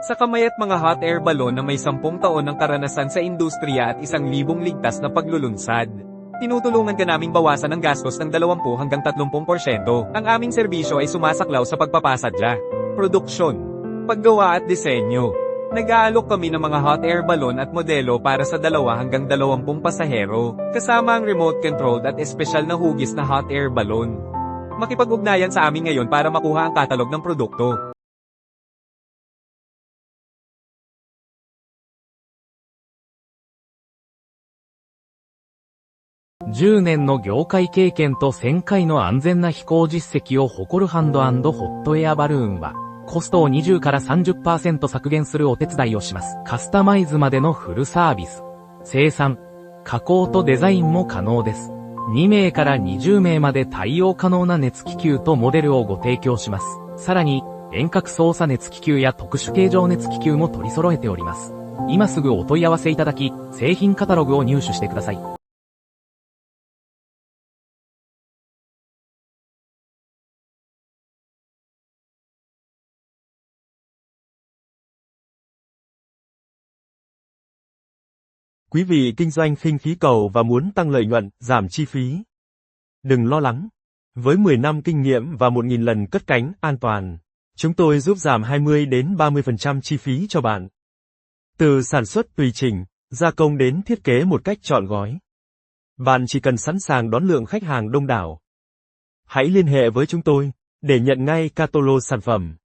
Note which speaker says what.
Speaker 1: Sa kamay at mga hot air balloon na may 10 taon ng karanasan sa industriya at 1,000 ligtas na paglulunsad. Tinutulungan ka naming bawasan ang gastos ng 20 hanggang 30%. Ang aming serbisyo ay sumasaklaw sa pagpapasadya, produksyon, paggawa at disenyo. Nag-aalok kami ng mga hot air balloon at modelo para sa 2 hanggang 20 pasahero, kasama ang remote-controlled at espesyal na hugis na hot air balloon. Makipag-ugnayan sa amin ngayon para makuha ang katalog ng produkto.
Speaker 2: 10年の業界経験と1000回の安全な飛行実績を誇るハンド&ホットエアバルーンは、コストを20から 30% 削減するお手伝いをします。カスタマイズまでのフルサービス。生産、加工とデザインも可能です。2名から20名まで対応可能な熱気球とモデルをご提供します。さらに、遠隔操作熱気球や特殊形状熱気球も取り揃えております。今すぐお問い合わせいただき、製品カタログを入手してください。
Speaker 3: Quý vị kinh doanh khinh khí cầu và muốn tăng lợi nhuận, giảm chi phí. Đừng lo lắng. Với 10 năm kinh nghiệm và 1.000 lần cất cánh an toàn, chúng tôi giúp giảm 20 đến 30% chi phí cho bạn. Từ sản xuất tùy chỉnh, gia công đến thiết kế một cách trọn gói. Bạn chỉ cần sẵn sàng đón lượng khách hàng đông đảo. Hãy liên hệ với chúng tôi để nhận ngay catalog sản phẩm.